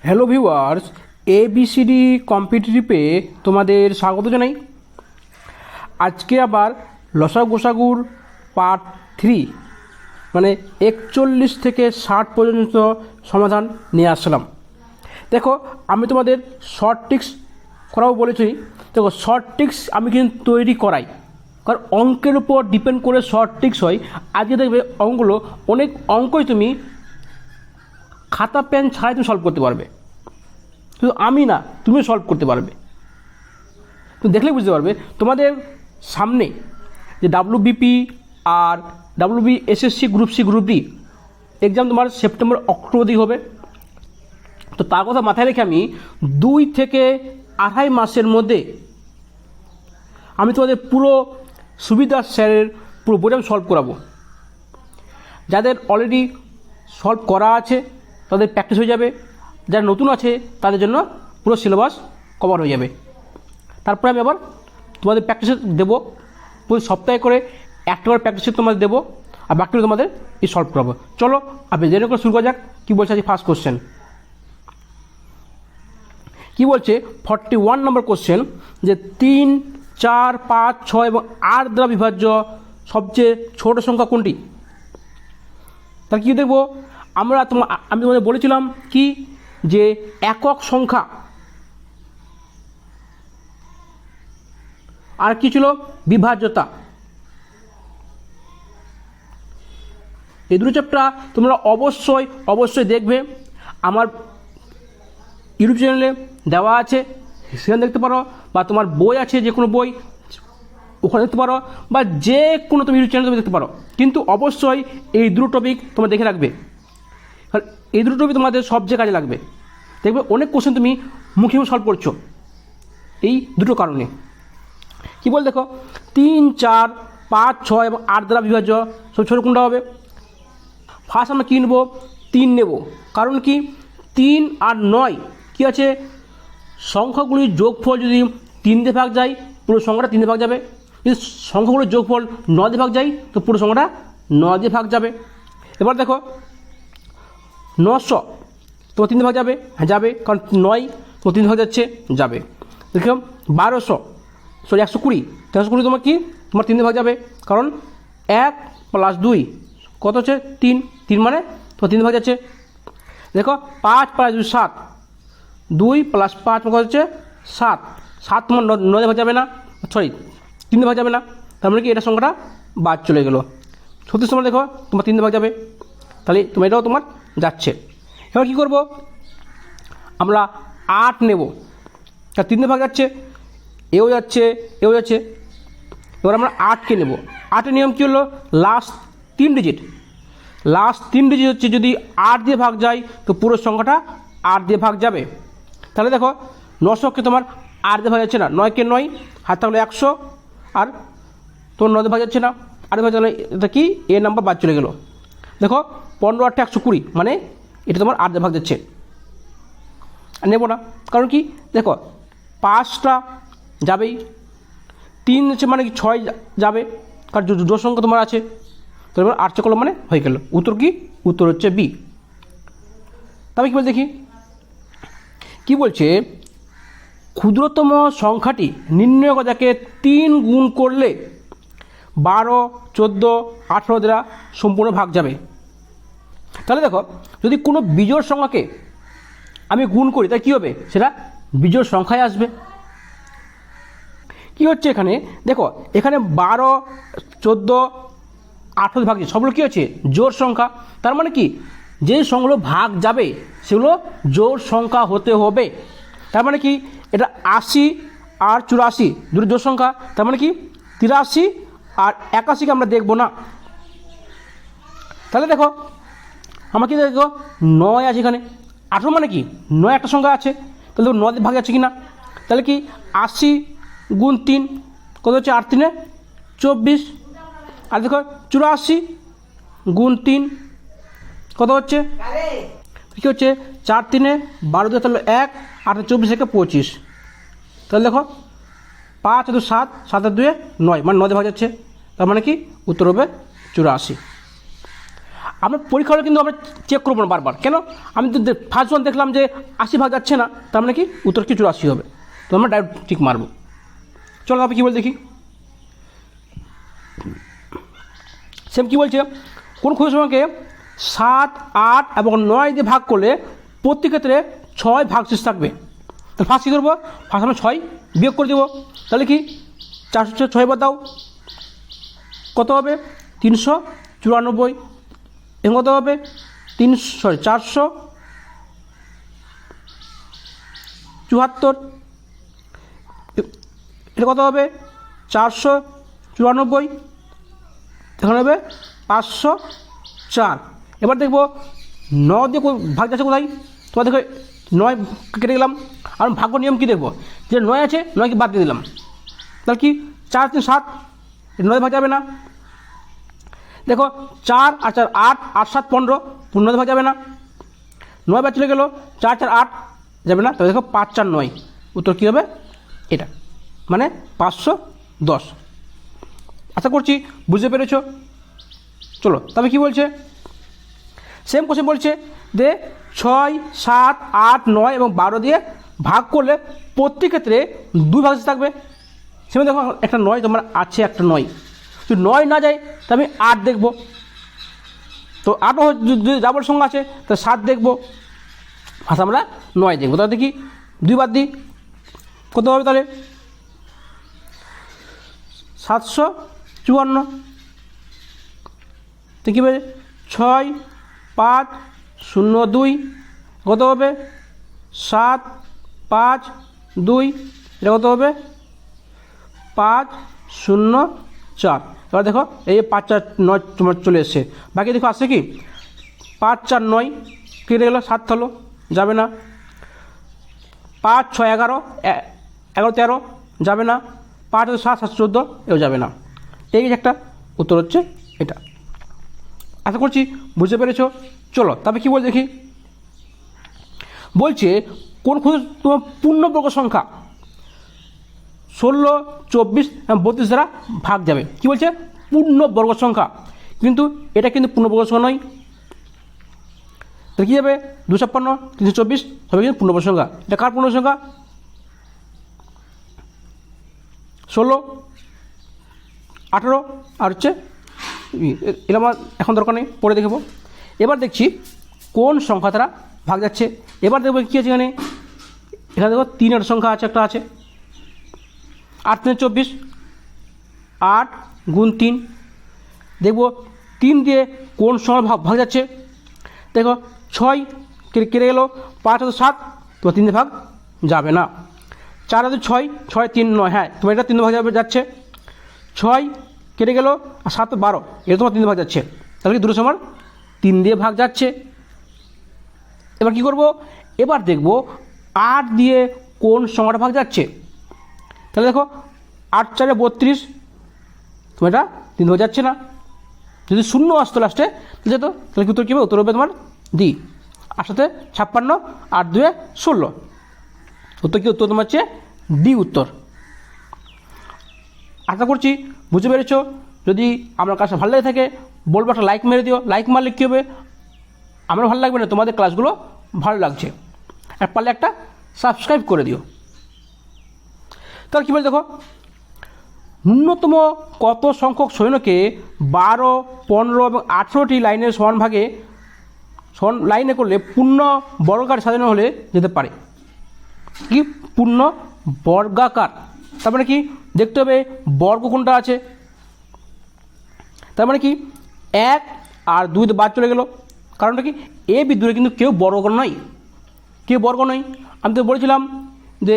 Hello viewers, ABCD কম্পিটিটিভে তোমাদের স্বাগত জানাই। আজকে আবার লসাগু গোসাগুর পার্ট 3 মানে 41 থেকে 60 পর্যন্ত সমাধান নিয়ে আসলাম। দেখো, আমি তোমাদের শর্ট ট্রিক্স করাও বলেছি। দেখো, শর্ট ট্রিক্স আমি কিন্তু তৈরি করাই, কারণ অঙ্কের উপর ডিপেন্ড করে শর্ট ট্রিক্স হয়। আজকে দেখবে অঙ্কগুলো, অনেক অঙ্কই তুমি খাতা পেন ছাড়াই তুমি সলভ করতে পারবে। শুধু আমি না, তুমিও সলভ করতে পারবে। তুমি দেখলে বুঝতে পারবে তোমাদের সামনে যে WBP আর WB SSC group C group D exam তোমার সেপ্টেম্বর অক্টোবর দিকে হবে। তো তার কথা মাথায় রেখে আমি 2 থেকে 2.5 মাসের মধ্যে আমি তোমাদের পুরো সুবিধা স্যারের পুরো বইটা আমি সলভ করাবো। যাদের অলরেডি সলভ করা আছে তাদের প্র্যাকটিস হয়ে যাবে, যারা নতুন আছে তাদের জন্য পুরো সিলেবাস কভার হয়ে যাবে। তারপরে আমি আবার তোমাদের প্র্যাকটিসে দেবো, প্রতি সপ্তাহে করে একটা করে প্র্যাকটিসে তোমাদের দেবো, আর বাকিগুলো তোমাদের এই সলভ করাবো। চলো আপনি দেরি করে শুরু করা যাক। কী বলছে আজকে ফার্স্ট কোশ্চেন? কী বলছে? 41 নম্বর কোশ্চেন, যে 3, 4, 5, 6 এবং 8 দ্বারা বিভাজ্য সবচেয়ে ছোট সংখ্যা কোনটি? তাহলে কী দেখবো আমরা? আমি তোমাদের বলেছিলাম কি, যে একক সংখ্যা আর কি ছিল? বিভাজ্যতা। এই দুটো চ্যাপ্টার তোমরা অবশ্যই দেখবে। আমার ইউটিউব চ্যানেলে দেওয়া আছে, সেখানে দেখতে পারো, বা তোমার বই আছে, যে কোনো বই ওখানে দেখতে পারো, বা যে কোনো তুমি ইউটিউব চ্যানেলে তুমি দেখতে পারো। কিন্তু অবশ্যই এই দুটো টপিক তোমরা দেখে রাখবে, কারণ এই দুটো টপিক তোমাদের সবচেয়ে কাজে লাগবে। দেখবে অনেক কোশ্চেন তুমি মুখে সলভ করছো এই দুটো কারণে। কী বল দেখো, 3, 4, 5, 6 এবং 8 দ্বারা বিভাজ্য সব ছোটো কোনটা হবে? ফার্স্ট আমরা কী নেব? 3 নেব। কারণ কি? 3 আর 9 কী আছে? সংখ্যাগুলির যোগফল যদি 3 দিয়ে ভাগ যায়, পুরো সংখ্যাটা 3 দিয়ে ভাগ যাবে। যদি সংখ্যাগুলির যোগফল 9 দিয়ে ভাগ যায়, তো পুরো সংখ্যাটা 9 দিয়ে ভাগ যাবে। এবার দেখো 900 তোমার 3 দিয়ে ভাগ যাবে? হ্যাঁ যাবে, কারণ 9 তোমার 3 দিয়ে ভাগ যাচ্ছে, যাবে। দেখো 120 তোমার কি? তোমার 3 দিয়ে ভাগ যাবে, কারণ 1 + 2 কত হচ্ছে? 3 মানে তোমার 3 দিয়ে ভাগ যাচ্ছে। দেখো 5 + 2 7, 2 + 5 কত হচ্ছে? 7 তোমার 9 দিয়ে ভাগ যাবে না, 3 দিয়ে ভাগ যাবে না। তার মানে কি এটা সংখ্যাটা বাদ চলে গেলো। 36 সময় দেখো তোমার 3 দিয়ে ভাগ যাবে, তাহলে তোমার এটাও তোমার যাচ্ছে। এবার কী করবো? আমরা 8 নেব, তার 3 দিয়ে ভাগ যাচ্ছে, এও যাচ্ছে, এও যাচ্ছে। এবার আমরা 8কে নেব। 8এর নিয়ম কী হলো? লাস্ট 3 ডিজিট হচ্ছে, যদি 8 দিয়ে ভাগ যায় তো পুরো সংখ্যাটা 8 দিয়ে ভাগ যাবে। তাহলে দেখো 900কে তোমার 8 দিয়ে ভাগ যাচ্ছে না, 9কে 9 হাত থাকলে 100, আর তোমার 9 দিয়ে ভাগ যাচ্ছে না, 8 ভাগ যাবে। এটা কি? এ নাম্বার বাদ চলে গেলো। দেখো 15 × 8 = 120, মানে এটা তোমার 8 দিয়ে ভাগ যাচ্ছে, আর নেবো না। কারণ কি? দেখো 5টা যাবেই, 3 হচ্ছে মানে কি 6 যাবে, কারণ জোড় সংখ্যা তোমার আছে। তো এবার 8 করলো মানে হয়ে গেল। উত্তর কি? উত্তর হচ্ছে বি। তবে কী বল দেখি, কি বলছে? ক্ষুদ্রতম সংখ্যাটি নির্ণয় করা, যাকে 3 গুণ করলে 12, 14, 18 দ্বারা সম্পূর্ণ ভাগ যাবে। তাহলে দেখো, যদি কোনো বিজোড় সংখ্যাকে আমি গুণ করি, তাই কী হবে? সেটা বিজোড় সংখ্যায় আসবে। কি হচ্ছে এখানে? দেখো এখানে 12, 14, 18 ভাগ সবগুলো কী হচ্ছে? জোড় সংখ্যা। তার মানে কি? যে সংখ্যাগুলো ভাগ যাবে সেগুলো জোড় সংখ্যা হতে হবে। তার মানে কি? এটা 80 আর 84 দুটো জোড় সংখ্যা। তার মানে কি? 83 আর 81কে আমরা দেখব না। তাহলে দেখো আমার কি? দেখো 9 আছে এখানে, 18 মানে কি? 9 একটা সংখ্যা আছে, তাহলে 9 দিয়ে ভাগ যাচ্ছে কি না? তাহলে কি? 80 × 3 কত হচ্ছে? 8 × 3 = 24। আর দেখো 84 × 3 কত হচ্ছে? কী হচ্ছে? 4 × 3 = 12, তাহলে 1, 8 × 24 = 25। তাহলে দেখো 5 × 2 = 7, 7 × 2 = 9, মানে 9 দিয়ে ভাগ যাচ্ছে। তার মানে কি? উত্তর হবে 84। আমরা পরীক্ষা হলে কিন্তু আমরা চেক করবো না বারবার, কেন? আমি তো ফার্স্ট ওয়ান দেখলাম যে 80 ভাগ যাচ্ছে না, তার মানে কি উত্তর কি 84 হবে, তো আমরা ডাইরেক্ট টিক মারবো। চলো আপনি কী বল দেখি। সেম কী বলছে, কোন ক্ষুদ্র সংখ্যাকে 7, 8 এবং 9 দিয়ে ভাগ করলে প্রতি ক্ষেত্রে 6 ভাগশেষ থাকবে। তাহলে ফার্স্ট কী করবো, ফার্স্ট আমরা 6 বিয়োগ করে দেবো, তাহলে কি 406 বার দাও, কত হবে 394, এবং কত হবে 474, এটা কত হবে 494, এখানে হবে 504। এবার দেখবো 9 দিয়ে ভাগ যাচ্ছে কোথায়, তোমার দেখো 9 কেটে গেলাম, আর ভাগ্য নিয়ম কী দেখবো, যে 9 আছে 9কে বাদ দিয়ে দিলাম, তাহলে কি 4 3 7, 9 ভাগ যাবে না। দেখো 4 আর 4 8, 8 7 15, 9 ভাগ যাবে না, 9 বার চলে গেলো, 4 4 8 যাবে না, তবে দেখো 5 4 9, উত্তর কী হবে এটা, মানে 510। আশা করছি বুঝতে পেরেছো। চলো তবে কি বলছে, সেম কোশ্চেন বলছে যে 6, 7, 8, 9 এবং 12 দিয়ে ভাগ করলে প্রত্যেক ক্ষেত্রে 2 ভাগশেষ থাকবে। সেখানে দেখো একটা 9 তোমার আছে, একটা 9, যদি 9 না যায় তা আমি 8 দেখবো, তো 8ও যদি ডাবল সংখ্যা আছে তা 7 দেখবো, ফার্স্ট আমরা 9 দেখবো, তাহলে দেখি 2 বাদ দিই, কত হবে তাহলে 754। তো কী হবে 6 5 0 2, কত হবে 7 5 2, এটা কত হবে 5 0 4। এবার দেখো এই 5 4 9 তোমার চলে এসছে, বাকি দেখো আসছে কি 5 4 9 কেটে গেলো, 7 হলো, যাবে না। 5 6 11, 11 13 যাবে না, 5 7 7 14 এও যাবে না। এই একটা উত্তর হচ্ছে এটা। আশা করছি বুঝতে পেরেছ। চলো তবে কী বল দেখি, বলছে কোন তোমার পূর্ণবর্গ সংখ্যা 16, 24 এবং 32 দ্বারা ভাগ যাবে। কি বলছে পূর্ণবর্গ সংখ্যা, কিন্তু এটা কিন্তু পূর্ণবর্গ সংখ্যা নয়, তাহলে কী যাবে 256, 324 সবই কিন্তু পূর্ণবর্গ সংখ্যা। এটা কার পূর্ণ সংখ্যা 16, 18 আর হচ্ছে এটা আমার এখন দরকার নেই, পরে দেখব। এবার দেখছি কোন সংখ্যা দ্বারা ভাগ যাচ্ছে। এবার দেখবো কী আছে এখানে, এখানে দেখো 3-এর সংখ্যা আছে, একটা আছে 8 3 24, 8 গুণ 3, দেখব 3 দিয়ে কোন সংখ্যা ভাগ যাচ্ছে। দেখো 6 কেটে গেলো, 5 হাতে 7, তোমার 3 দিয়ে ভাগ যাবে না। 4 হাতে 6, 6 3 9, হ্যাঁ তোমার এটা 3 দিয়ে ভাগ যাচ্ছে। 6 কেটে গেলো, আর 7 12, এটা তোমার 3 দিয়ে ভাগ যাচ্ছে, তাহলে কি দুটো সময় 3 দিয়ে ভাগ যাচ্ছে। এবার কি করব, এবার দেখব 8 দিয়ে কোন সংখ্যাটা ভাগ যাচ্ছে। তাহলে দেখো 8 4 32, তোমার এটা 3 দিয়ে ভাগ যাচ্ছে না, যদি 0 আসতো লাস্টে যেত, তাহলে কি উত্তর কী হবে, উত্তর হবে তোমার ডি। 8 সাথে 56, 8 2 16, উত্তর কি, উত্তর তোমার হচ্ছে ডি উত্তর। আশা করছি বুঝতে পেরেছ। যদি আমার কাছে ভালো লেগে থাকে বলবো একটা লাইক মেরে দিও, লাইক মারলে কী হবে, আমার ভালো লাগবে না, তোমাদের ক্লাসগুলো ভালো লাগছে, আর পারলে একটা সাবস্ক্রাইব করে দিও। তাহলে কী বলে দেখো, ন্যূনতম কত সংখ্যক সৈন্যকে 12, 15 এবং 18টি লাইনের সমান ভাগে লাইনে করলে পূর্ণ বর্গাকার সাজানো হলে যেতে পারে। কি পূর্ণ বর্গাকার, তার মানে কি দেখতে হবে বর্গ কোনটা আছে, তার মানে কি 1 আর 2 বাদ চলে গেল, কারণটা কি এ বি দূরে কিন্তু কেউ বর্গ নয়, কেউ বর্গ নয়। আমি তো বলেছিলাম যে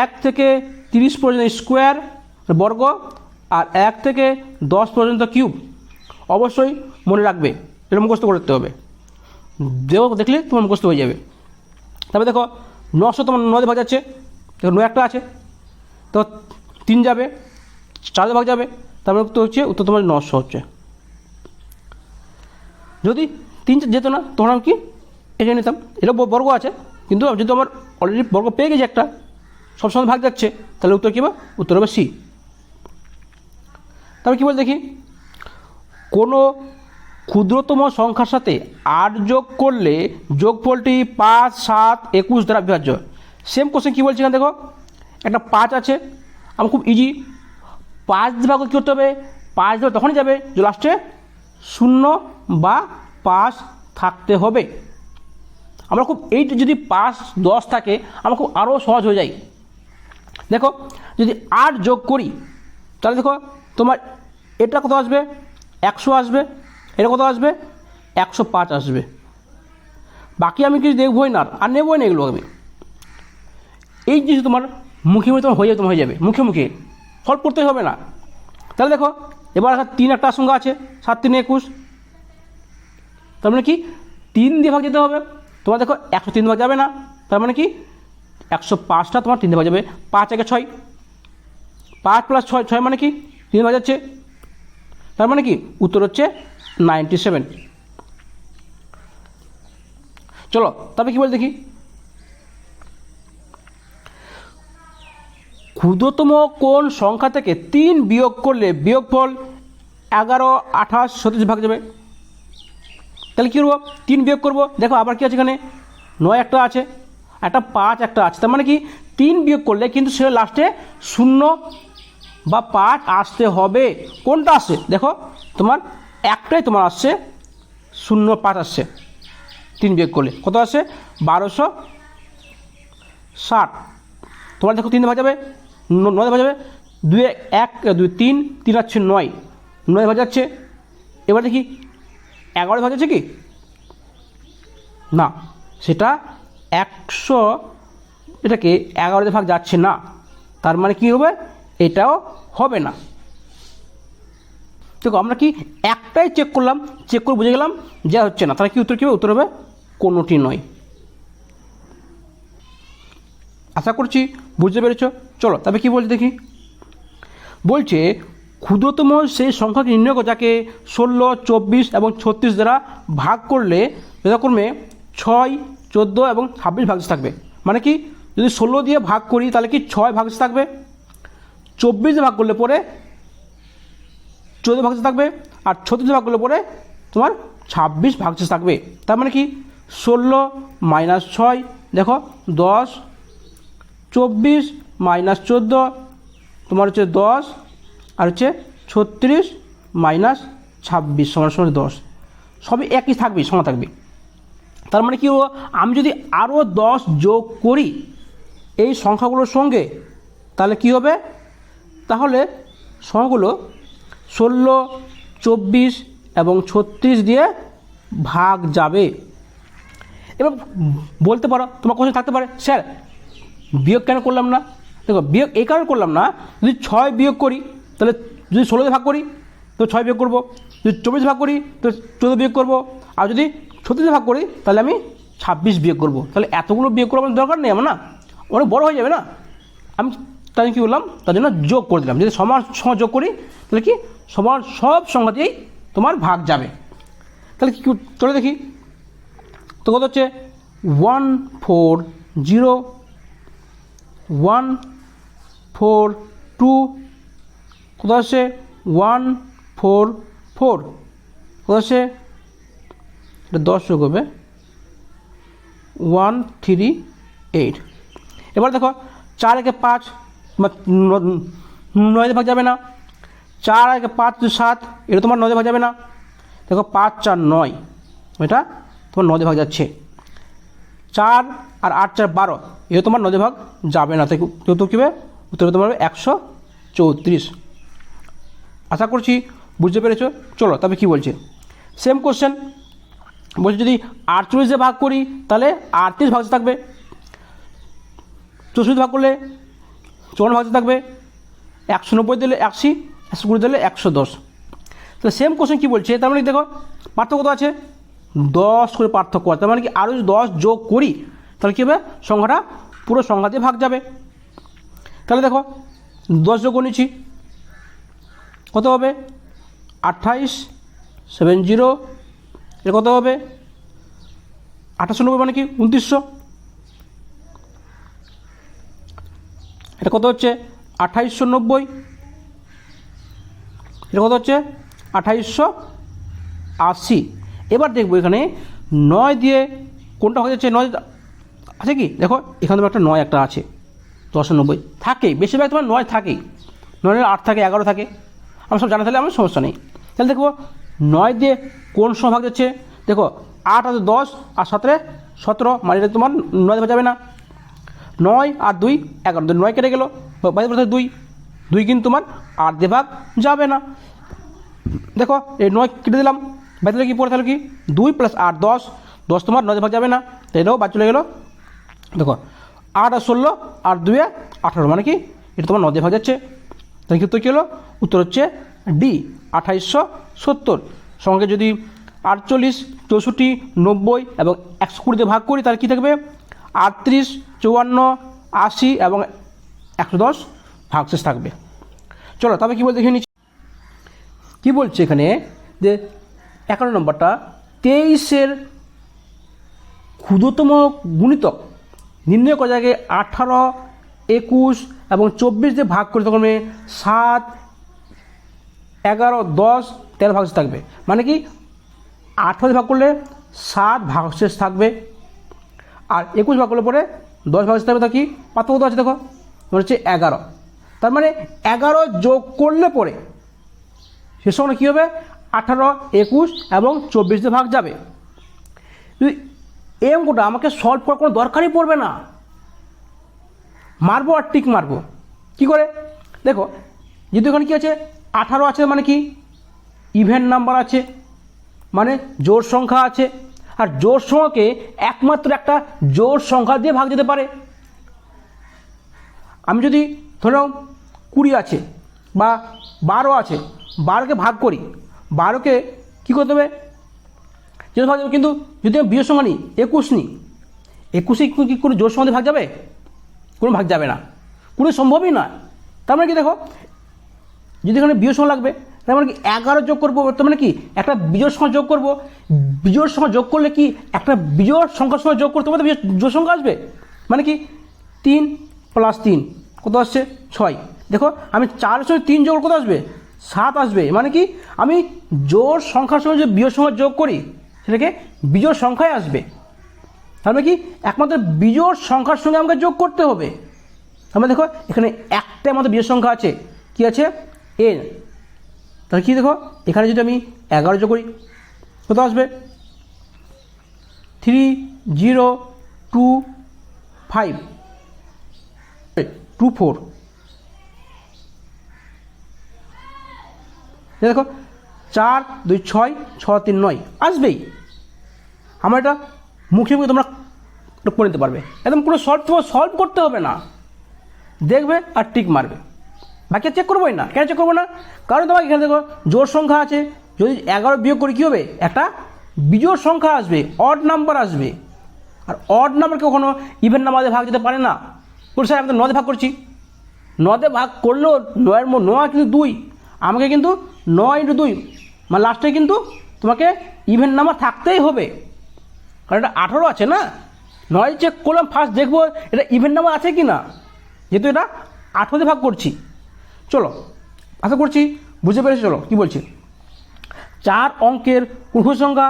1 থেকে 30 পর্যন্ত স্কোয়ার বর্গ, আর 1 থেকে 10 পর্যন্ত কিউব, অবশ্যই মনে রাখবে, এটা মুখস্থ করতে হবে, দেখলে তোমার মুখস্থ হয়ে যাবে। তবে দেখো 900 তোমার 9 দিয়ে ভাগ যাচ্ছে, দেখো 9 একটা আছে, তো 3 যাবে, 4 দিয়ে ভাগ যাবে, তারপরে উত্তর হচ্ছে, উত্তর তোমার 900 হচ্ছে। যদি 3 যেত না তখন আমি কি এটা নিতাম, এটা বর্গ আছে, কিন্তু যেহেতু আমার অলরেডি বর্গ পেয়ে গেছে একটা, সবসময় ভাগ যাচ্ছে, তাহলে উত্তর কী হবে, উত্তর হবে সি। তারপরে কী বলে দেখি, কোনো ক্ষুদ্রতম সংখ্যার সাথে 8 যোগ করলে যোগফলটি 5, 7, 21 দ্বারা বিভাজ্য। সেম কোশ্চেন কী বলছি এখানে দেখো, একটা 5 আছে, আমার খুব ইজি, 5 দিয়ে ভাগ কী করতে হবে, 5 দেবে তখনই যাবে যে লাস্টে 0 বা 5 থাকতে হবে। আমরা খুব এই যদি 5, 10 থাকে আমার খুব আরও সহজ হয়ে যায়। দেখো যদি 8 যোগ করি তাহলে দেখো তোমার এটা কত আসবে, 100 আসবে, এটা কত আসবে, 105 আসবে। বাকি আমি কিছু দেখবই না আর নেবই না এগুলো আমি। এই জিনিস তোমার মুখে মুখে তোমার হয়ে যাবে মুখে মুখে, সলভ করতেই হবে না। তাহলে দেখো এবার 3 একটা সংখ্যা আছে, 7, 3, 21, তার মানে কি 3 দিয়ে ভাগ যেতে হবে। তোমার দেখো 103 ভাগ যাবে না, তার মানে কি 105টা তোমার 3 দিয়ে ভাগ যাবে। 5 একে 6, 5 + 6, 6 মানে কি 3 ভাগ যাচ্ছে, তার মানে কি উত্তর হচ্ছে 97। চলো তবে কি বলে দেখি, ক্ষুদ্রতম কোন সংখ্যা থেকে 3 বিয়োগ করলে বিয়োগফল 11, 28, 37 ভাগ যাবে। তাহলে কী করবো, 3 বিয়োগ করবো, দেখো আবার কি আছে এখানে 9 একটা আছে, একটা 5 একটা আছে, তার মানে কি 3 বিয়োগ করলে কিন্তু সে লাস্টে 0 বা 5 আসতে হবে। কোনটা আসছে দেখো, তোমার একটাই তোমার আসছে 0, 5 আসছে। 3 বিয়োগ করলে কত আসছে, 1260। তোমার দেখো 3 ভাগ যাবে, 9 ভাগ যাবে, 2, 1, 2, 3, 3 আসছে 9, 9 ভাগ যাচ্ছে। এবার দেখি 11 ভাগ যাচ্ছে কি না, সেটা 100 এটাকে 11 ভাগ যাচ্ছে না, তার মানে কি হবে, এটাও হবে না। দেখো আমরা কি একটাই চেক করলাম, চেক করে বুঝে গেলাম যা হচ্ছে না, তাহলে কি উত্তর কী হবে, উত্তর হবে কোনোটি নয়। আশা করছি বুঝতে পেরেছ। চলো তবে কি বলছে দেখি, বলছে ক্ষুদ্রতম সেই সংখ্যাকে নির্ণয় করো যাকে 16, 24 এবং 36 দ্বারা ভাগ করলে যথাক্রমে 6, 14 এবং 26 ভাগশ থাকবে। মানে কি যদি 16 দিয়ে ভাগ করি তাহলে কি 6 ভাগশ থাকবে, 24 দিয়ে ভাগ করলে পরে 14 ভাগশ থাকবে, আর 36 দিয়ে ভাগ করলে পরে তোমার 26 ভাগশ থাকবে। তার মানে কি 16 - 6 দেখো 10, 24 - 14 তোমার হচ্ছে 10, আর হচ্ছে 36 - 26 = 10, সবই একই থাকবে, সমান থাকবে। তার মানে কি হলো, আমি যদি আরও 10 যোগ করি এই সংখ্যাগুলোর সঙ্গে তাহলে কি হবে, তাহলে সংখ্যাগুলো 16, 24 এবং 36 দিয়ে ভাগ যাবে। এবার বলতে পারো, তোমার কোশ্চেন থাকতে পারে, স্যার বিয়োগ কেন করলাম না? দেখো বিয়োগ এই কারণে করলাম না, যদি 6 বিয়োগ করি তাহলে যদি 16 দিয়ে ভাগ করি তো 6 বিয়োগ করবো, যদি 24 ভাগ করি তো 14 বিয়োগ করবো, আর যদি 36 ভাগ করি তাহলে আমি 26 বিয়োগ করবো। তাহলে এতগুলো বিয়োগ করার দরকার নেই আমার, না অনেক বড় হয়ে যাবে না। আমি তাই কী করলাম, তার জন্য যোগ করে দিলাম, যদি সমান সংখ্যা যোগ করি তাহলে কি সমান সব সংখ্যা দিয়েই তোমার ভাগ যাবে। তাহলে কি চলে দেখি, তো কত হচ্ছে 140, 142, কত আসছে 144, কত আসছে এটা 10 যোগ হবে 138। এবার দেখো 4 একে 5 9 ভাগ যাবে না, 4 একে 5 7 এটা তোমার 9 ভাগ যাবে না। দেখো 5, 4, 9 এটা তোমার 9 ভাগ যাচ্ছে, 4 আর 8, 4, 12 এটা তোমার 9 ভাগ যাবে না, তাই তো কী হবে, উত্তর তোমার 134। আশা করছি বুঝতে পেরেছো। চলো তবে কি বলছে, সেম কোশ্চেন বলছে যদি 48 দিয়ে ভাগ করি তাহলে 38 ভাগ থাকবে, 64 ভাগ করলে 54 ভাগ থাকবে, 190 দিলে 80, 120 দিলে 110। তাহলে সেম কোশ্চেন কী বলছে, তার মানে দেখো পার্থক্য কত আছে, 10 করে পার্থক্য আছে, তার মানে কি আরও যদি 10 যোগ করি তাহলে কী হবে, সংখ্যাটা পুরো সংখ্যা দিয়ে ভাগ যাবে। তাহলে দেখো 10 যোগ নিচ্ছি, কত হবে 28, 70, এটা কত হবে 2890 মানে কি 2900, এটা কত হচ্ছে 2890, এটা কত হচ্ছে 2890। 80। এবার দেখবো এখানে 9 দিয়ে কোনটা হয়ে যাচ্ছে, 9 আছে কি দেখো, এখানে তোমার একটা 9 একটা আছে, 10 90 থাকেই, বেশিরভাগ তোমার 9 থাকেই, 9 8 থাকে, 11 থাকে, আমার সব জানা থাকলে আমার সমস্যা নেই। তাহলে দেখবো 9 দিয়ে কোন সময় ভাগ যাচ্ছে, দেখো 8 আছে 10 আর 7 17, মানে এটা তোমার 9 দেওয়া যাবে না, 9 আর 2 11, 9 কেটে গেল, বাইরে পড়ে 2 2 কিন্তু তোমার 8 দিয়ে ভাগ যাবে না। দেখো এই 9 কেটে দিলাম, বাইরে কি পড়ে তাহলে কি 2 + 8 10, 10 তোমার 9 দিয়ে ভাগ যাবে না, এটাও বাদ চলে গেল। দেখো 8 আর 16 আর 2 18, মানে কি এটা তোমার 9 দিয়ে ভাগ যাচ্ছে। তাহলে কিন্তু কী হলো, উত্তর হচ্ছে ডি 2870। সঙ্গে যদি 48 64 90 এবং 120 দিয়ে ভাগ করি তাহলে কী থাকবে, 38 54 80 এবং 110 ভাগশেষ থাকবে। চলো তবে কী বল দেখে নিচ্ছি, কী বলছে এখানে যে 11 নম্বরটা 23-এর ক্ষুদ্রতম গুণিতক নির্ণয় করা যায় 18 21 এবং 24 দিয়ে ভাগ করে তখন 7 11 10 13 ভাগশেষ থাকবে, মানে কি 18 দিয়ে ভাগ করলে 7 ভাগশেষ থাকবে, আর 21 ভাগ করলে পরে 10 ভাগশেষ থাকবে। তা কি পার্থক্য আছে দেখো, মনে হচ্ছে 11, তার মানে 11 যোগ করলে পরে সে সময় কী হবে, 18 21 এবং 24 দিয়ে ভাগ যাবে। এই অঙ্কটা আমাকে সলভ করার কোনো দরকারই পড়বে না, মারবো আর টিক মারবো। কি করে দেখো, যদি ওখানে কী আছে 18 আছে, মানে কি ইভেন নাম্বার আছে, মানে জোড় সংখ্যা আছে, আর জোড় সংখ্যাকে একমাত্র একটা জোড় সংখ্যা দিয়ে ভাগ যেতে পারে। আমি যদি ধরো 20 আছে বা 12 আছে, 12কে ভাগ করি, 12কে কী করতে হবে যেটা ভাগ যাবে, কিন্তু যদি আমি বিজোড় সংখ্যা নিই 21 নিই, 21 কি কোনো জোড় সংখ্যা দিয়ে ভাগ যাবে, কোনো ভাগ যাবে না, কোনো সম্ভবই নয়। তার মানে কি দেখো, যদি এখানে বিজোড় সংখ্যা লাগবে তার মানে কি 11 যোগ করবো, তার মানে কি একটা বিজোড় সংখ্যা যোগ করবো, বিজোড় সংখ্যা যোগ করলে কি একটা বিজোড় সংখ্যার সঙ্গে যোগ করতে পারতে জোড় সংখ্যা আসবে, মানে কি 3 + 3 কত আসছে 6। দেখো আমি 4 সঙ্গে 3 যোগ কত আসবে 7 আসবে, মানে কি আমি জোড় সংখ্যার সঙ্গে যে বিজোড় সংখ্যা যোগ করি সেটাকে বিজোড় সংখ্যায় আসবে। তাহলে কি একমাত্র বিজোড় সংখ্যার সঙ্গে আমাকে যোগ করতে হবে। আমরা দেখো এখানে একটা মাত্র বিজোড় সংখ্যা আছে, কি আছে n, তাহলে কি দেখো এখানে যদি আমি 11 যোগ করি কত আসবে 3 0 2 5 2 4, দেখো 4 2 6 6 3 9 আসবেই। আমার এটা মুখে মুখে তোমরা করে নিতে পারবে, একদম কোনো সলভ করতে হবে না, দেখবে আর টিক মারবে, বাকি চেক করবোই না। কেন চেক করবো না, কারণ তোমার এখানে দেখো জোড় সংখ্যা আছে, যদি 11 বিয়োগ করি কী হবে, একটা বিজোড় সংখ্যা আসবে, অড নাম্বার আসবে, আর অড নাম্বারকে কখনো ইভেন নাম্বার দিয়ে ভাগ যেতে পারে না। স্যার আমি তো 9 দিয়ে ভাগ করছি, 9 দিয়ে ভাগ করলেও 9 কিন্তু 2, আমাকে কিন্তু 9 × 2 মানে লাস্টে কিন্তু তোমাকে ইভেন নাম্বার থাকতেই হবে, কারণ এটা 18 আছে না। 9 চেক করলাম, ফার্স্ট দেখবো এটা ইভেন নাম্বার আছে কি না, যেহেতু এটা 18 দিয়ে ভাগ করছি। চলো আশা করছি বুঝতে পেরেছি। চলো কী বলছি, 4 অঙ্কের পূর্ণ সংখ্যা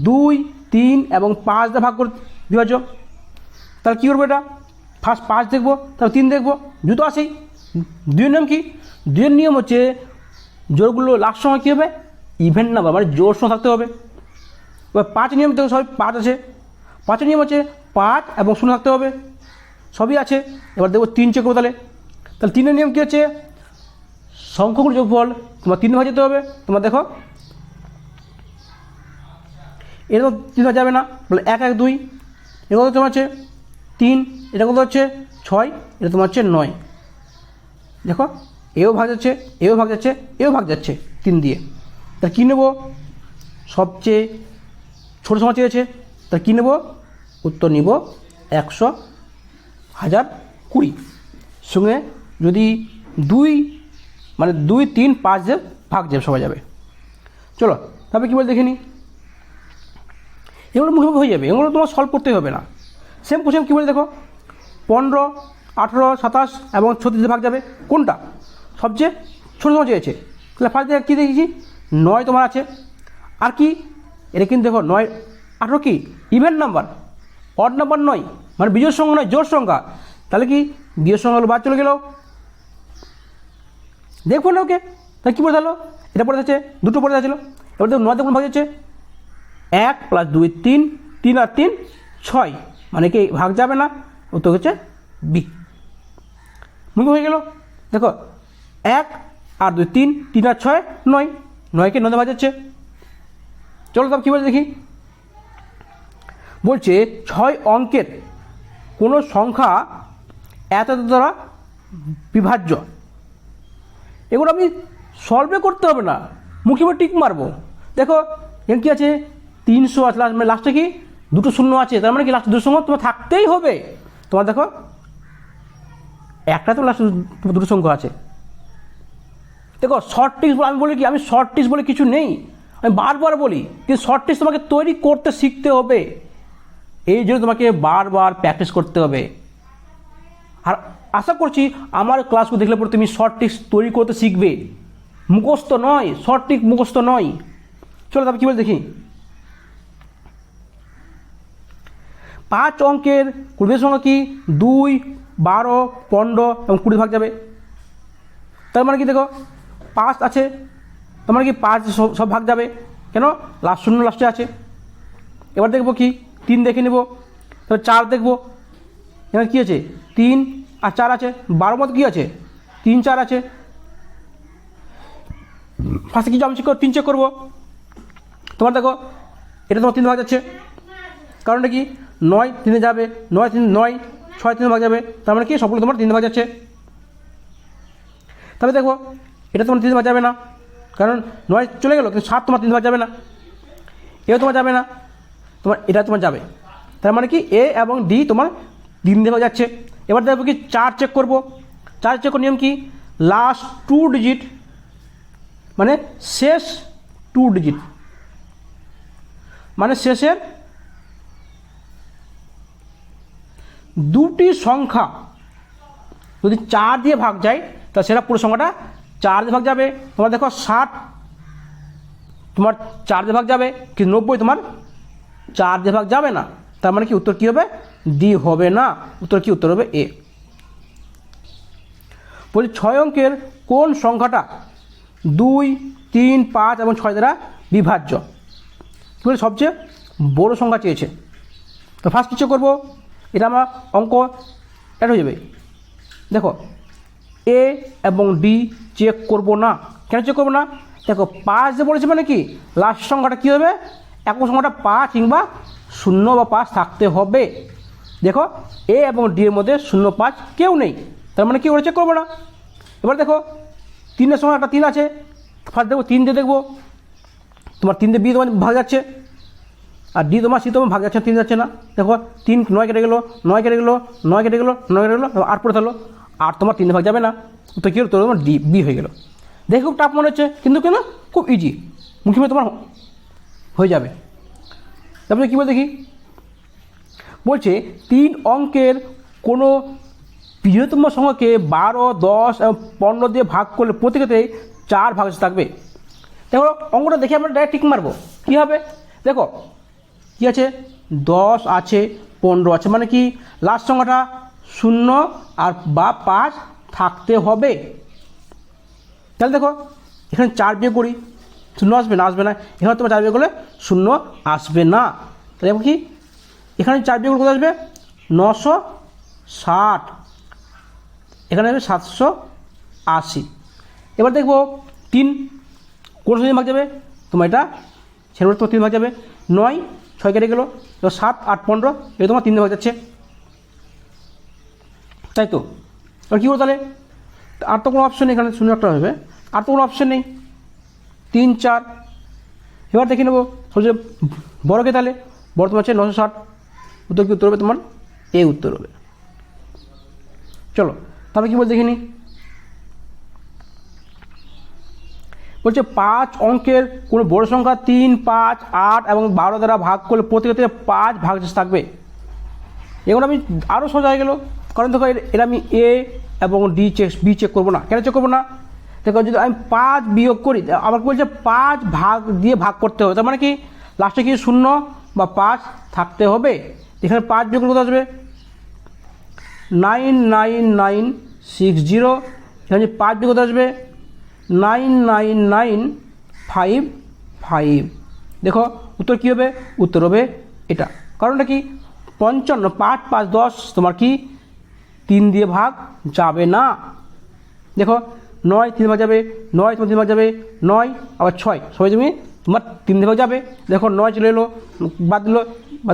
2 3 এবং 5 দিয়ে ভাগ করে বিভাজ্য, তাহলে কী করবো, এটা ফার্স্ট 5 দেখবো, তারপর 3 দেখবো, দুটো আসেই। 2 নিয়ম কি, 2 নিয়ম হচ্ছে জোড়গুলো লাস্ট সময় কী হবে ইভেন নাম্বার, মানে জোড় সংখ্যা থাকতে হবে। এবার 5 নিয়ম দেখো সবাই 5 আছে, 5 নিয়ম হচ্ছে 5 এবং 0 থাকতে হবে, সবই আছে। এবার দেখবো 3 চেক করবো, তাহলে 3-এর নিয়ম কী হচ্ছে সংখ্যাগুলো যোগফল তোমার 3 ভাগ যেতে হবে। তোমার দেখো এটা তো 3 ভাগ যাবে না, বলে 1 1 2, এটা কত তোমার হচ্ছে 3, এটা কত হচ্ছে 6, এটা তোমার হচ্ছে 9। দেখো এও ভাগ যাচ্ছে, এও ভাগ যাচ্ছে, এও ভাগ যাচ্ছে 3 দিয়ে। তাহলে কী নেবো, সবচেয়ে ছোটো সংখ্যা চেয়েছে, তাহলে কী নেব, উত্তর নিব 100 1000 20। সঙ্গে যদি 2 মানে 2 3 5 যে ভাগ যাবে সবাই যাবে। চলো তারপরে কী বলে দেখে নিই, এগুলো মুখে মুখে হয়ে যাবে, এগুলো তোমার সলভ করতে হবে না। সেম কোশ্চেন কী বলে দেখো, 15 18 27 এবং 36 ভাগ যাবে, কোনটা সবচেয়ে ছোটো সংখ্যা চেয়েছে। তাহলে ফার্স্ট কী দেখেছি 9 তোমার আছে, আর কি এটা কিন্তু দেখো 9 18 কি ইভেন নাম্বার, অড নাম্বার নয়, মানে বিজোড় সংখ্যা নয়, জোড় সংখ্যা। তাহলে কি বিজোড় সংখ্যা হলো বাদ চলে গেল, দেখবো না ওকে। তাহলে কী পড়ে থাকলো, এটা পড়ে থাকছে, দুটো পড়ে থাকছিল। এবার দেখো 9 দেখুন ভাগ যাচ্ছে 1 + 2 3, 3 আর 3 6, মানে কি ভাগ যাবে না, উত্তর হচ্ছে বি। মুখ হয়ে গেল। দেখো 1 আর 2 3, 3 আর 6 9, 9কে 9 ভাগ যাচ্ছে। চলো তবে কী বলছে দেখি, বলছে 6 অঙ্কের কোনো সংখ্যা এত দ্বারা বিভাজ্য। এগুলো আমি সলভে করতে হবে না, মুখে মুখে টিক মারবো। দেখো এখানে কী আছে 300 আছে, মানে লাস্টে কি দুটো শূন্য আছে, তার মানে কি লাস্টে দুটো শূন্য তোমার থাকতেই হবে। তোমার দেখো একটা তো লাস্টে দুটো সংখ্যা আছে। দেখো শর্ট ট্রিক্স আমি বলি কি, আমি শর্ট ট্রিক্স বলে কিছু নেই, আমি বারবার বলি, কিন্তু শর্ট ট্রিক্স তোমাকে তৈরি করতে শিখতে হবে, এই জন্য তোমাকে বারবার প্র্যাকটিস করতে হবে। আর আশা করছি আমার ক্লাসকে দেখলে পরে তুমি শর্ট ট্রিক্স তৈরি করতে শিখবে, মুখস্থ নয়, শর্ট ট্রিক মুখস্থ নয়। চলো তারপর কী বলে দেখি, 5 অঙ্কের কুড়ির সংখ্যা কি 2, 12, 15 এবং 20 ভাগ যাবে। তার মানে কি দেখো 5 আছে, তার মানে কি 5 সব ভাগ যাবে, কেন লাস্ট শূন্য লাস্টে আছে। এবার দেখবো কি 3 দেখে নেব, তারপর 4 দেখবো, এখানে কী আছে 3 আর 4 আছে, 12 মধ্যে কী আছে 3 4 আছে। ফার্স্টে কিছু আমি 3 চেক করবো, তোমার দেখো এটা তোমার 3 ভাগ যাচ্ছে, কারণটা কি 9 3 যাবে, 9 3 9, 6 3 ভাগ যাবে, তার মানে কি সবগুলো তোমার 3 ভাগ যাচ্ছে। তবে দেখো এটা তোমার 3 ভাগ যাবে না, কারণ 9 চলে গেল, কিন্তু 7 তোমার 3 ভাগ যাবে না, এও তোমার যাবে না, তোমার এটা তোমার যাবে। তার মানে কি এ এবং ডি তোমার 3 ভাগ যাচ্ছে। এবার দেখবো কি 4 চেক করবো, 4 চেক করার নিয়ম কি লাস্ট 2 ডিজিট, মানে শেষ 2 ডিজিট, মানে শেষের দুটি সংখ্যা যদি 4 দিয়ে ভাগ যায়, তা সেটা পুরো সংখ্যাটা 4 দিয়ে ভাগ যাবে। তোমার দেখো 60 তোমার 4 দিয়ে ভাগ যাবে, কিন্তু 90 তোমার 4 দিয়ে ভাগ যাবে না, তার মানে কি উত্তর কী হবে ডি হবে না, উত্তর কি উত্তর হবে এ। বলছি 6 অঙ্কের কোন সংখ্যাটা 2, 3, 5 এবং 6 দ্বারা বিভাজ্য। বলে সবচেয়ে বড় সংখ্যা চেয়েছে। তো ফার্স্ট কিছু করবো, এটা আমার অঙ্ক অ্যাড হয়ে যাবে। দেখো এ এবং ডি চেক করব না, কেন চেক করবো না, দেখো 5 যে বলেছে মানে কি লাস্ট সংখ্যাটা কী হবে, একক সংখ্যাটা 5 কিংবা 0 বা 5 থাকতে হবে। দেখো এ এবং ডি এর মধ্যে 0 5 কেউ নেই, তার মানে কি ওরা চেক করবো না। এবার দেখো 3 এর সময় একটা 3 আছে, ফার্স্ট দেখবো 3 দিয়ে দেখবো, তোমার 3 দিয়ে বি তোমার ভাগ যাচ্ছে, আর ডি তোমার সি তোমার ভাগ যাচ্ছে, 3 যাচ্ছে না। দেখো 3 9 কেটে গেলো, 9 কেটে গেলো, 9 কেটে গেলো, 9 কেটে গেলো, 8 পড়ে থাকলো, 8 তোমার 3 ভাগ যাবে না, তো কী হলো তোমার ডি বি হয়ে গেলো। দেখে খুব টাফ মনে হচ্ছে, কিন্তু কেন খুব ইজি, মুখে তোমার হয়ে যাবে। তারপরে কী বল দেখি, বলছে 3 অঙ্কের কোনো বৃহত্তম সংখ্যাকে 12, 10 এবং 15 দিয়ে ভাগ করলে প্রত্যেকতে 4 ভাগ থাকবে। দেখো অঙ্কটা দেখে আমরা ডাইরেক্ট টিক মারবো, কী হবে দেখো কী আছে 10 আছে, 15 আছে, মানে কি লাস্ট সংখ্যাটা 0 আর বা 5 থাকতে হবে। তাহলে দেখো এখানে 4 বিয়োগ করি, 0 আসবে না, আসবে না, এখানে তোমার 4 বিয়োগ করলে 0 আসবে না। তাহলে কি এখানে 4 বিয়োগ করলে আসবে 960, এখানে আসবে 780। এবার দেখবো 3 কোন সংখ্যা ভাগ যাবে, তোমার এটা সেটা তোমার 3 ভাগ যাবে, 9 6 কেটে গেলো, 7 8 15 এটা তোমার 3 ভাগ যাচ্ছে, তাই তো। এবার কী করবো তাহলে, আর তো কোনো অপশন নেই, এখানে 0 একটা হবে, আর তো কোনো অপশন নেই, 3 4। এবার দেখে নেবো সবচেয়ে বড়কে, তাহলে বড় তোমার হচ্ছে 960, উত্তর কী উত্তর হবে তোমার এ উত্তর হবে। চলো তারপরে কী বল দেখে নিই, বলছে 5 অঙ্কের কোনো বড় সংখ্যা 3, 5, 8 এবং 12 দ্বারা ভাগ করলে প্রত্যেকতে 5 ভাগ থাকবে। এগুলো আমি আরও সোজা হয়ে গেলো, কারণ দেখো এটা আমি এ এবং ডি চেক বি চেক করবো না, কেন চেক করবো না, দেখো যদি আমি 5 বিয়োগ করি, আমাকে বলছে 5 ভাগ দিয়ে ভাগ করতে হবে, তার মানে কি লাস্টে কি 0 বা 5 থাকতে হবে। এখানে 5 বিয়োগ করতে আসবে 99960, এখানে 5 বিয়োগ করতে আসবে 99955। দেখো উত্তর কী হবে, উত্তর হবে এটা। কারণটা কি 55, 5 5 10, তোমার কি 3 দিয়ে ভাগ যাবে না। দেখো 9 3 ভাগ যাবে, 9 তোমার 3 ভাগ যাবে, 9 আবার 6 সবাই তুমি তোমার 3 দিয়ে ভাগ যাবে। দেখো 9 চলে এলো, বাদ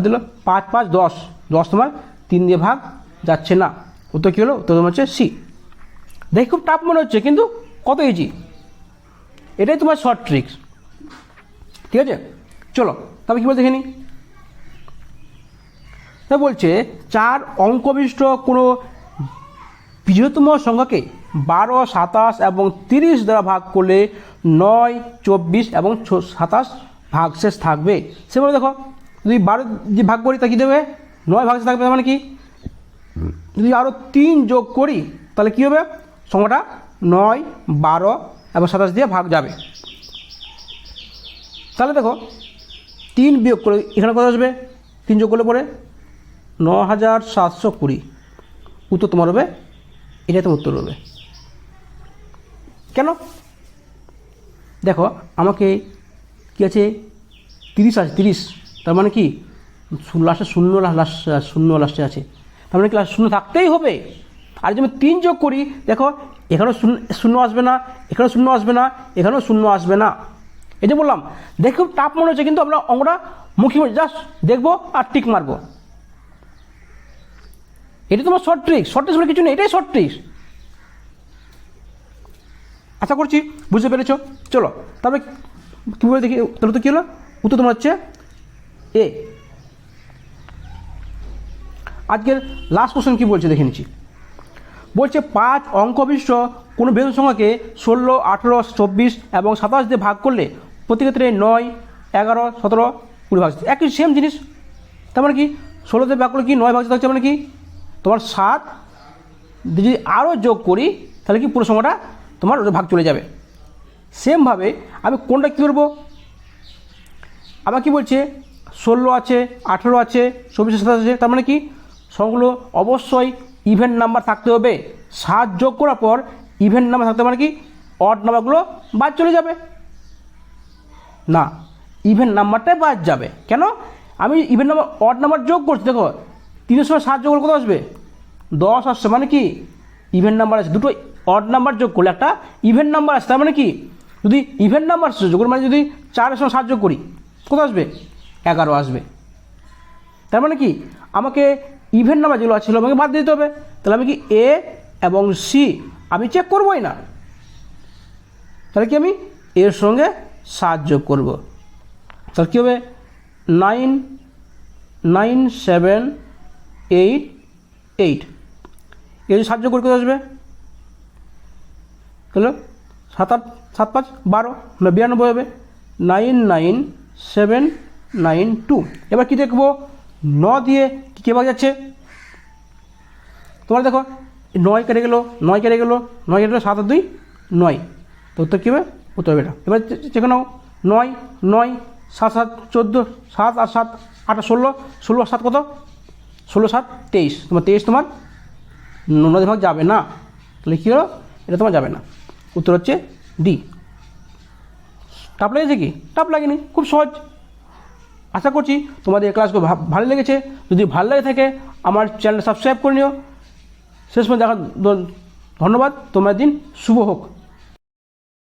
দিল 5 5 10, 10 তোমার 3 দিয়ে ভাগ যাচ্ছে না। উত্তর কী হলো, উত্তর তোমার হচ্ছে সি। দেখি খুব টাফ মনে হচ্ছে, কিন্তু কত ইজি, এটাই তোমার শর্ট ট্রিক্স। ঠিক আছে, চলো তবে কী বলতে দেখে নিই। তা বলছে 4 অঙ্কবিষ্ট কোনো বৃহত্তম সংখ্যাকে 12, 27 এবং 30 দ্বারা ভাগ করলে 9, 24 এবং 27 ভাগশেষ থাকবে। সেভাবে দেখো যদি 12 দিয়ে ভাগ করি তা কী দেবে, 9 ভাগশেষ থাকবে। তার মানে কি যদি আরও 3 যোগ করি তাহলে কী হবে, সংখ্যাটা 9, 12 এবং 27 দিয়ে ভাগ যাবে। তাহলে দেখো 3 বিয়োগ করে এখানে কত আসবে, 3 যোগ করলে পরে 9720। উত্তর তোমার হবে, এটাই তোমার উত্তর হবে। কেন দেখো আমাকে কী আছে 30 আছে, 30, তার মানে কি লাস্টে শূন্য লাস্টে আছে, তার মানে কি লাস্টে 0 থাকতেই হবে। আর যদি আমি 3 যোগ করি, দেখো এখানেও শূন্য আসবে না, এখানেও 0 আসবে না, এখানেও 0 আসবে না। এই যে বললাম, দেখে খুব টাফ মনে হচ্ছে, কিন্তু আমরা অঙ্কটা মুখে জাস্ট দেখবো আর টিক মারবো। এটা তোমার শর্ট ট্রিক্স, শর্ট ট্রিক্স বলে কিছু নেই, এটাই শর্ট ট্রিক্স। আশা করছি বুঝতে পেরেছ। চলো তারপরে কী বলে দেখি, তাহলে তো কী হলো, উত্তর তোমার হচ্ছে এ। আজকের লাস্ট কোশ্চেন কী বলছে দেখে নিচ্ছি। বলছে 5 অঙ্কবিষ্ট কোনো বৃহত্তম সংখ্যাকে 16, 18, 24 এবং 27 দিয়ে ভাগ করলে প্রতি ক্ষেত্রে 9, 11, 17, 20 ভাগ, একই সেম জিনিস। তার মানে কি 16 দিয়ে ভাগ করলে কি 9 ভাগ থাকছে, মানে কি তোমার 7 যদি আরও যোগ করি তাহলে কি পুরো সংখ্যাটা তোমার ভাগ চলে যাবে। সেমভাবে আমি কোনটা কী করবো, আবার কি বলছে 16 আছে, 18 আছে, 24, 27 আছে, তার মানে কি সংখ্যাগুলো অবশ্যই ইভেন নাম্বার থাকতে হবে। 7 যোগ করার পর ইভেন নাম্বার থাকতে মানে কি অড নাম্বারগুলো বাদ চলে যাবে না, ইভেন নাম্বারটাই বাদ যাবে। কেন, আমি ইভেন নাম্বার অড নাম্বার যোগ করছি, দেখো 3 সঙ্গে 7 যোগ করলে কত আসবে, 10 আসছে, মানে কি ইভেন নাম্বার আছে। দুটো অড নাম্বার যোগ করলে একটা ইভেন নাম্বার আসছে, তার মানে কি যদি ইভেন নাম্বার যোগ করি, মানে যদি 4 সঙ্গে 7 যোগ করি কত আসবে, 11 আসবে। তার মানে কি আমাকে ইভেন নাম্বার যেগুলো ছিল আমাকে বাদ দিতে হবে। তাহলে আমি কি এ এবং সি আমি চেক করবোই না, তাহলে কি আমি এর সঙ্গে 7 যোগ করব, তাহলে কী হবে 9, 9, 7, 8, 8। এই 7 যোগ করে কত আসবে, হলো 7 8 7 5 12, 92 হবে। 9 9 7 9 2। এবার কি দেখবো, 9 দিয়ে কী ভাগ যাচ্ছে, তোমার দেখো 9 কেটে গেলো, 9 কেটে গেলো, 9 কেটে গেলো, 7 আর 2 9, তো উত্তর কী হবে, উত্তর হবে এটা। এবার চেকে নাও 9 9 7 7 14, 7 আর 7 8 আর 16, 16 আর 7 কত, 16 7 23, তোমার 23 তোমার 9 ভাগ যাবে না, তাহলে কী হলো, এটা তোমার যাবে না। উত্তর হচ্ছে ডি। টাপ লেগেছে কি, টাপ লাগেনি, খুব সহজ। আশা করছি তোমাদের এই ক্লাসগুলো ভালো লেগেছে। যদি ভালো লেগে থাকে আমার চ্যানেল সাবস্ক্রাইব করে নিও। শেষ পর্যন্ত দেখার ধন্যবাদ। তোমার দিন শুভ হোক।